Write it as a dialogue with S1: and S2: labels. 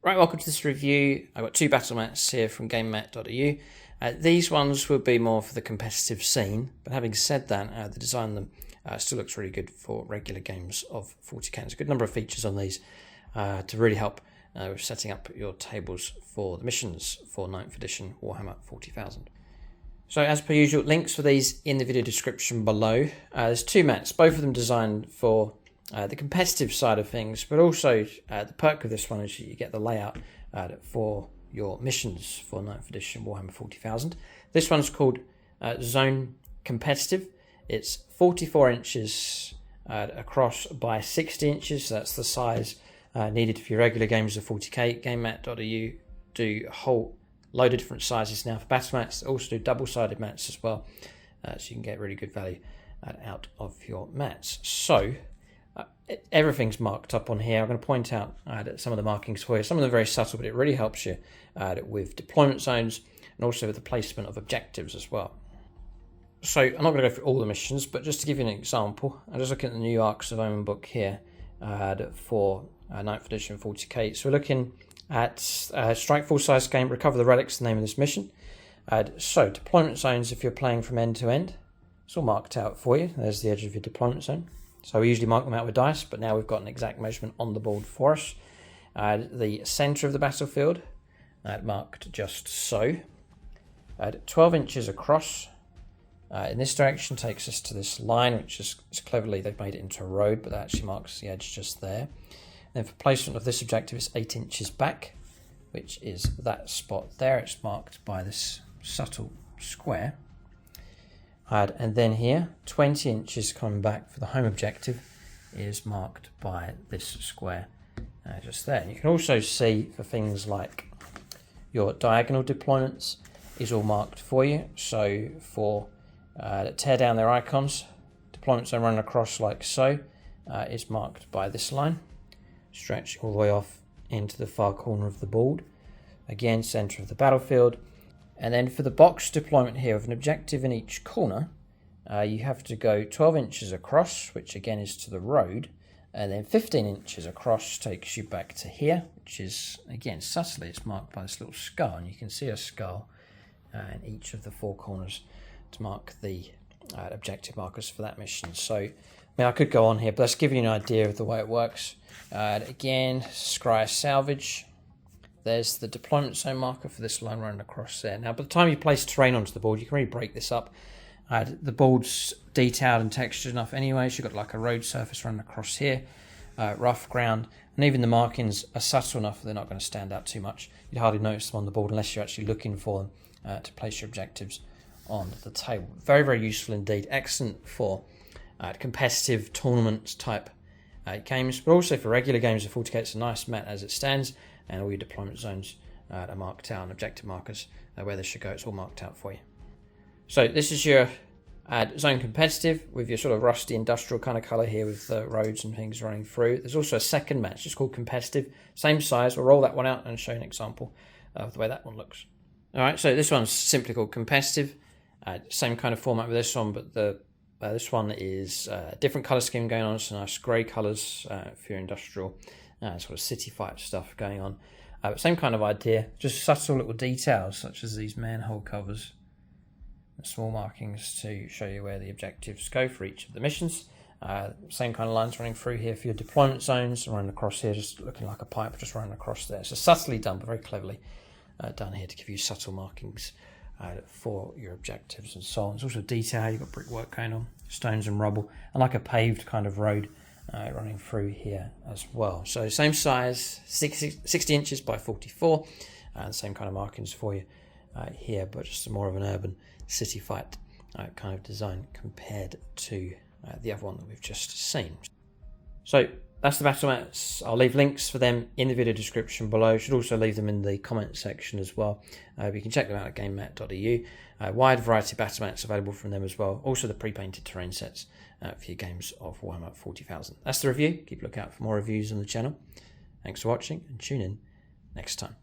S1: Right, welcome to this review. I've got two battle mats here from Gamemat.eu. These ones will be more for the competitive scene, but having said that, the design of them still looks really good for regular games of 40k. There's a good number of features on these to really help with setting up your tables for the missions for 9th edition Warhammer 40,000. So as per usual, links for these in the video description below. There's two mats, both of them designed for the competitive side of things, but also the perk of this one is you get the layout for your missions for 9th edition Warhammer 40,000. This one's called Zone Competitive. It's 44 inches across by 60 inches, so that's the size needed for your regular games of 40k. Gamemat.eu do a whole load of different sizes now for battle mats. They also do double-sided mats as well, so you can get really good value out of your mats. So everything's marked up on here. I'm going to point out some of the markings for you. Some of them are very subtle, but it really helps you with deployment zones and also with the placement of objectives as well. So I'm not going to go through all the missions, but just to give you an example, I'm just looking at the new Arcs of Omen book here for 9th edition 40k. So we're looking at strike full size game, recover the relics, the name of this mission. So deployment zones, if you're playing from end to end, it's all marked out for you. There's the edge of your deployment zone. So we usually mark them out with dice, but now we've got an exact measurement on the board for us. The centre of the battlefield, marked just so. 12 inches across in this direction takes us to this line, which is cleverly, they've made it into a road, but that actually marks the edge just there. Then for placement of this objective, it's 8 inches back, which is that spot there. It's marked by this subtle square. And then here, 20 inches coming back for the home objective is marked by this square just there. And you can also see for things like your diagonal deployments is all marked for you. So for tear down their icons, deployment zone running across like so is marked by this line, stretching all the way off into the far corner of the board. Again, centre of the battlefield. And then for the box deployment here of an objective in each corner, you have to go 12 inches across, which again is to the road, and then 15 inches across takes you back to here, which is, again, subtly, it's marked by this little skull, and you can see a skull in each of the four corners to mark the objective markers for that mission. So, I mean, I could go on here, but let's give you an idea of the way it works. Again, scry salvage. There's the deployment zone marker for this line running across there. Now, by the time you place terrain onto the board, you can really break this up. The board's detailed and textured enough anyway. So you've got like a road surface running across here, rough ground, and even the markings are subtle enough that they're not going to stand out too much. You'd hardly notice them on the board unless you're actually looking for them to place your objectives on the table. Very, very useful indeed. Excellent for competitive tournament type games, but also for regular games of 40k. It's a nice mat as it stands. And all your deployment zones are marked out, and objective markers where they should go, it's all marked out for you. So this is your Zone Competitive with your sort of rusty industrial kind of colour here with roads and things running through. There's also a second match, just called Competitive, same size. We'll roll that one out and show you an example of the way that one looks. All right, so this one's simply called Competitive. Same kind of format with this one, but this one is a different colour scheme going on. It's nice grey colours for your industrial sort of city fight stuff going on. Same kind of idea, just subtle little details such as these manhole covers and small markings to show you where the objectives go for each of the missions. Same kind of lines running through here for your deployment zones, running across here, just looking like a pipe just running across there. So subtly done, but very cleverly done here to give you subtle markings for your objectives and so on. There's also detail, you've got brickwork going on, stones and rubble, and like a paved kind of road running through here as well. So same size, 60 inches by 44, and same kind of markings for you here, but just more of an urban city fight kind of design compared to the other one that we've just seen. So that's the battle mats. I'll leave links for them in the video description below. Should also leave them in the comment section as well. You can check them out at Gamemat.eu. Wide variety of battle mats available from them as well. Also the pre-painted terrain sets for your games of Warhammer 40,000. That's the review. Keep a lookout for more reviews on the channel. Thanks for watching and tune in next time.